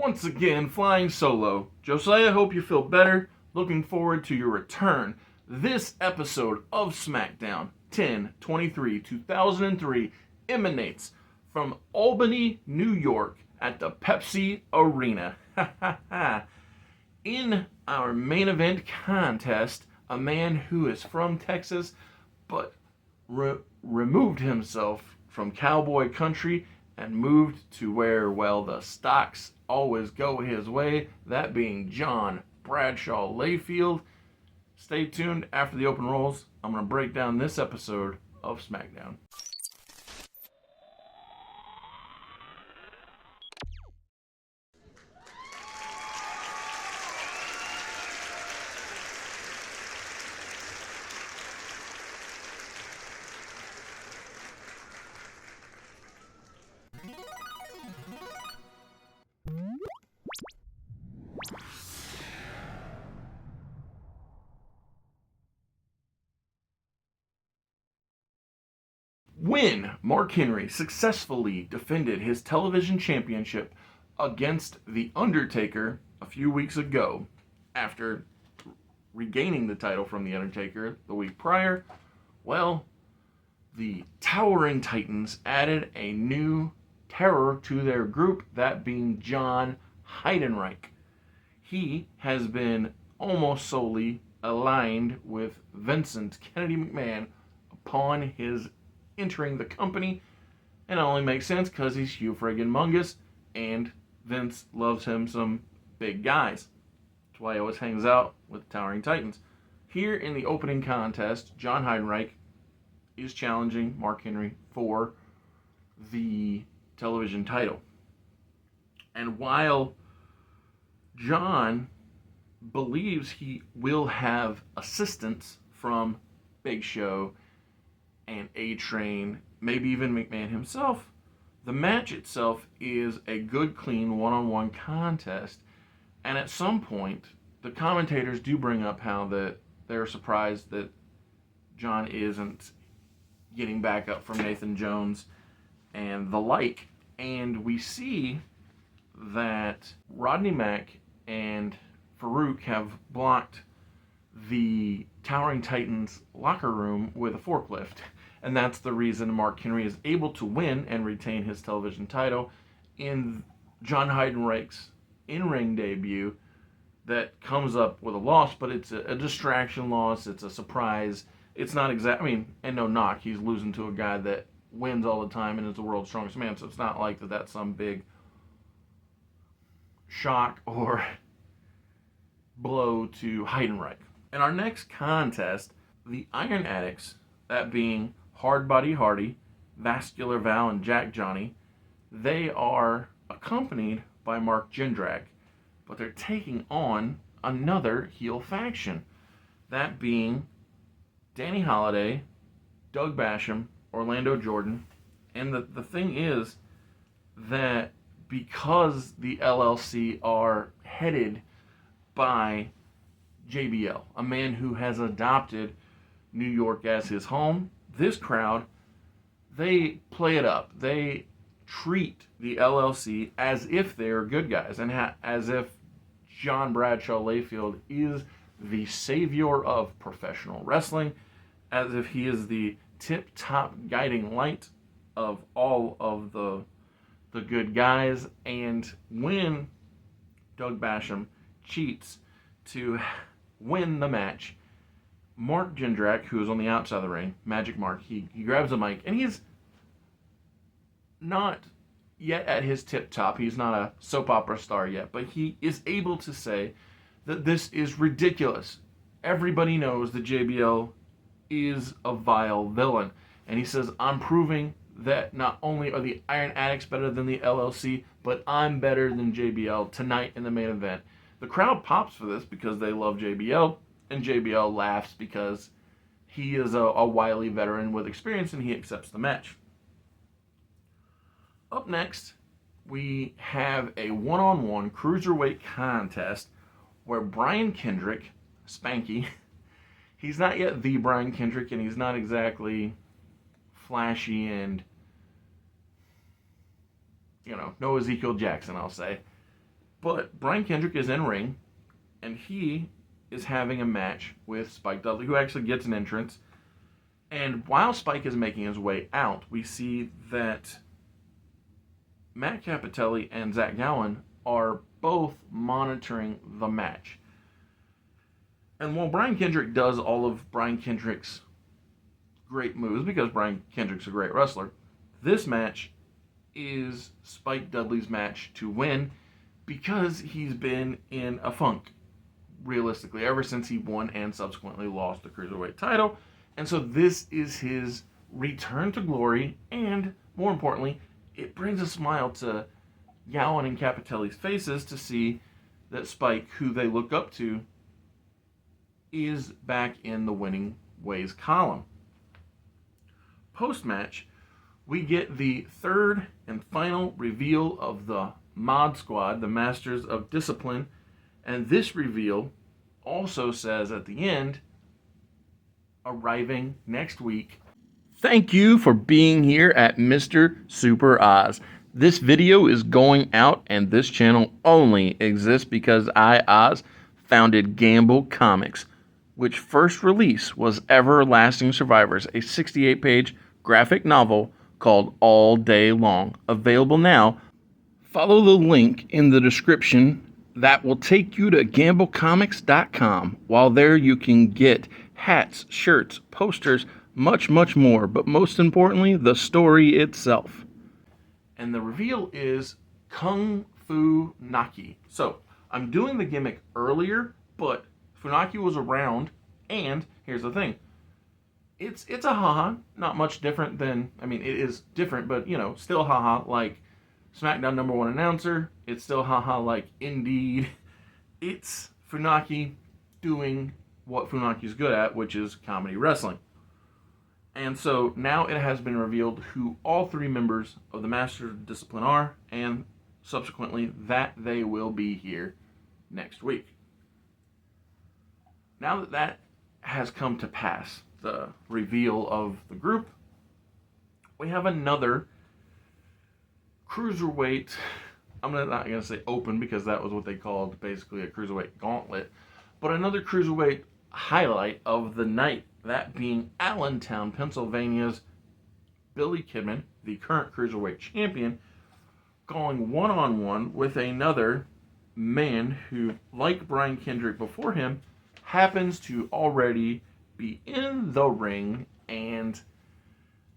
once again flying solo. Josiah, hope you feel better. Looking forward to your return. This episode of Smackdown 10/23/2003 emanates from Albany, New York at the Pepsi Arena. In our main event contest, a man who is from Texas but removed himself from cowboy country and moved to where, well, the stocks always go his way, that being John Bradshaw Layfield. Stay tuned after the open rolls. I'm going to break down this episode of Smackdown. When Mark Henry successfully defended his television championship against The Undertaker a few weeks ago, after regaining the title from The Undertaker the week prior, well, the Towering Titans added a new terror to their group, that being John Heidenreich. He has been almost solely aligned with Vincent Kennedy McMahon upon his entering the company, and it only makes sense because he's Hugh friggin' Mungus, and Vince loves him some big guys. That's why he always hangs out with the Towering Titans. Here in the opening contest, John Heidenreich is challenging Mark Henry for the television title. And while John believes he will have assistance from Big Show and A-Train, maybe even McMahon himself, the match itself is a good, clean one-on-one contest. And at some point, the commentators do bring up how that they're surprised that John isn't getting back up from Nathan Jones and the like. And we see that Rodney Mack and Farouk have blocked the Towering Titans locker room with a forklift. And that's the reason Mark Henry is able to win and retain his television title in John Heidenreich's in-ring debut that comes up with a loss, but it's a distraction loss. It's a surprise. It's not and no knock, he's losing to a guy that wins all the time and is the world's strongest man, so it's not like that's some big shock or blow to Heidenreich. In our next contest, the Iron Addicts, that being Hard Body Hardy, Vascular Val, and Jack Johnny, they are accompanied by Mark Jindrak, but they're taking on another heel faction, that being Danny Holiday, Doug Basham, Orlando Jordan. And the thing is that because the LLC are headed by JBL, a man who has adopted New York as his home, this crowd, they play it up. They treat the LLC as if they're good guys, and as if John Bradshaw Layfield is the savior of professional wrestling, as if he is the tip-top guiding light of all of the good guys. And when Doug Basham cheats to win the match, Mark Jindrak, who is on the outside of the ring, Magic Mark, he grabs a mic, and he's not yet at his tip top. He's not a soap opera star yet, but he is able to say that this is ridiculous. Everybody knows that JBL is a vile villain. And he says, I'm proving that not only are the Iron Addicts better than the LLC, but I'm better than JBL tonight in the main event. The crowd pops for this because they love JBL, and JBL laughs because he is a wily veteran with experience, and he accepts the match. Up next, we have a one-on-one cruiserweight contest where Brian Kendrick, Spanky, he's not yet the Brian Kendrick, and he's not exactly flashy and, no Ezekiel Jackson, I'll say. But Brian Kendrick is in ring, and he is having a match with Spike Dudley, who actually gets an entrance. And while Spike is making his way out, we see that Matt Cappotelli and Zach Gowen are both monitoring the match. And while Brian Kendrick does all of Brian Kendrick's great moves, because Brian Kendrick's a great wrestler, this match is Spike Dudley's match to win because he's been in a funk, realistically, ever since he won and subsequently lost the Cruiserweight title. And so this is his return to glory, and more importantly, it brings a smile to Gowen and Cappotelli's faces to see that Spike, who they look up to, is back in the winning ways column. Post-match, we get the third and final reveal of the Mod Squad, the Masters of Discipline, and this reveal also says at the end, arriving next week. Thank you for being here at Mr. Super Oz. This video is going out, and this channel only exists because I, Oz, founded Gamble Comics, which first release was Everlasting Survivors, a 68-page graphic novel called All Day Long. Available now. Follow the link in the description that will take you to gamblecomics.com. While there you can get hats, shirts, posters, much, much more, but most importantly, the story itself. And the reveal is Kung Fu Naki. So, I'm doing the gimmick earlier, but Funaki was around, and here's the thing. It's a haha, not much different than, I mean, it is different, but, you know, still haha like Smackdown #1 announcer. It's still haha like Indeed. It's Funaki doing what Funaki's good at, which is comedy wrestling. And so now it has been revealed who all three members of the Masters of Discipline are, and subsequently that they will be here next week. Now that that has come to pass, the reveal of the group, we have another Cruiserweight, I'm not going to say open because that was what they called basically a Cruiserweight gauntlet, but another Cruiserweight highlight of the night, that being Allentown, Pennsylvania's Billy Kidman, the current Cruiserweight champion, going one-on-one with another man who, like Brian Kendrick before him, happens to already be in the ring, and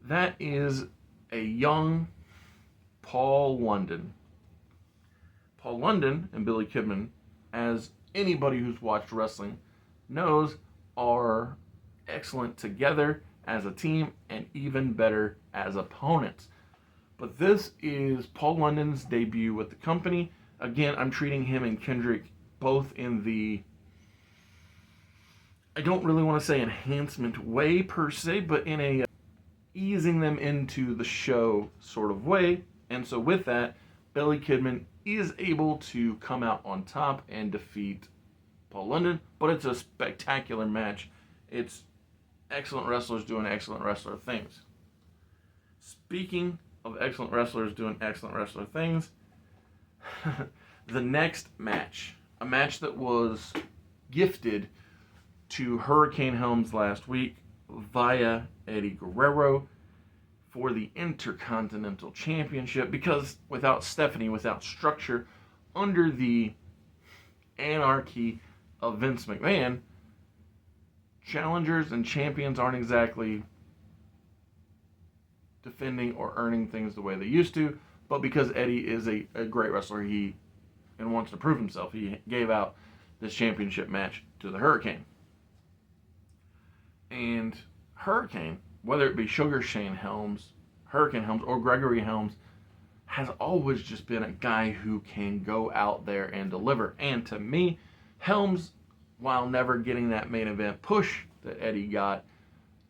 that is a young Paul London. Paul London and Billy Kidman, as anybody who's watched wrestling knows, are excellent together as a team and even better as opponents. But this is Paul London's debut with the company. Again, I'm treating him and Kendrick both in the, I don't really want to say enhancement way per se, but in a easing them into the show sort of way. And so with that, Billy Kidman is able to come out on top and defeat Paul London, but it's a spectacular match. It's excellent wrestlers doing excellent wrestler things. Speaking of excellent wrestlers doing excellent wrestler things, the next match, a match that was gifted to Hurricane Helms last week via Eddie Guerrero for the Intercontinental Championship, because without Stephanie, without structure, under the anarchy of Vince McMahon, challengers and champions aren't exactly defending or earning things the way they used to. But because Eddie is a great wrestler, he and wants to prove himself, he gave out this championship match to the Hurricane. And Hurricane, whether it be Sugar Shane Helms, Hurricane Helms, or Gregory Helms, has always just been a guy who can go out there and deliver. And to me, Helms, while never getting that main event push that Eddie got,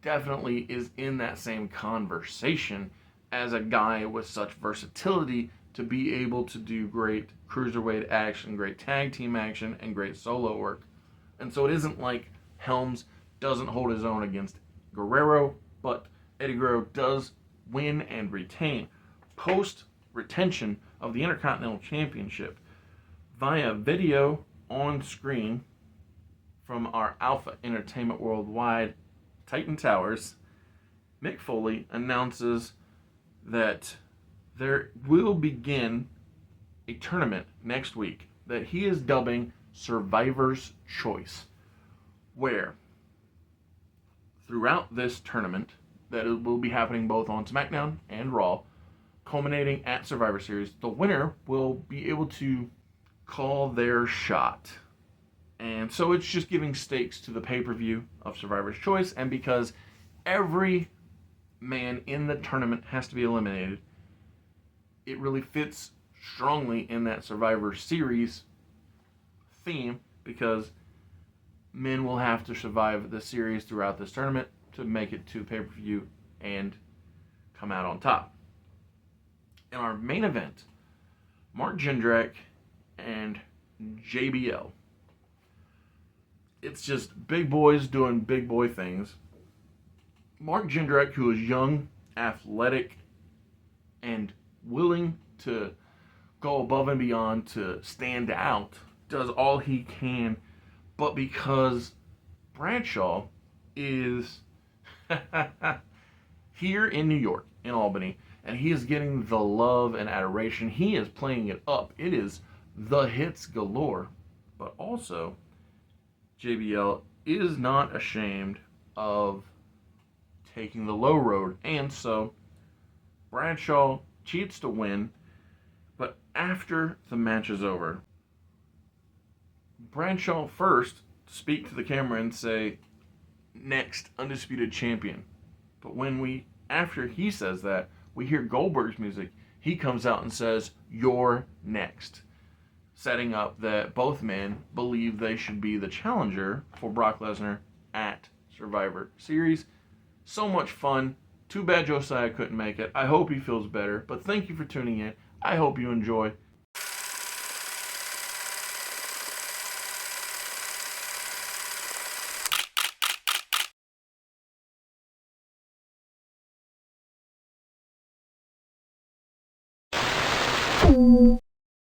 definitely is in that same conversation as a guy with such versatility to be able to do great cruiserweight action, great tag team action, and great solo work. And so it isn't like Helms doesn't hold his own against Guerrero, but Eddie Guerrero does win and retain. Post retention of the Intercontinental Championship, Via video on screen from our Alpha Entertainment Worldwide Titan Towers, Mick Foley announces that there will begin a tournament next week that he is dubbing Survivor's Choice, where throughout this tournament, that it will be happening both on SmackDown and Raw, culminating at Survivor Series, the winner will be able to call their shot. And so it's just giving stakes to the pay-per-view of Survivor's Choice, and because every man in the tournament has to be eliminated, it really fits strongly in that Survivor Series theme, because men will have to survive the series throughout this tournament to make it to pay-per-view and come out on top. In our main event, Mark Jindrak and JBL. It's just big boys doing big boy things. Mark Jindrak, who is young, athletic, and willing to go above and beyond to stand out, does all he can. But because Bradshaw is here in New York, in Albany, and he is getting the love and adoration, he is playing it up. It is the hits galore. But also, JBL is not ashamed of taking the low road. And so, Bradshaw cheats to win. But after the match is over, Bradshaw first speak to the camera and say, "Next undisputed champion." But after he says that, we hear Goldberg's music. He comes out and says, "You're next," setting up that both men believe they should be the challenger for Brock Lesnar at Survivor Series. So much fun. Too bad Josiah couldn't make it. I hope he feels better. But thank you for tuning in. I hope you enjoy.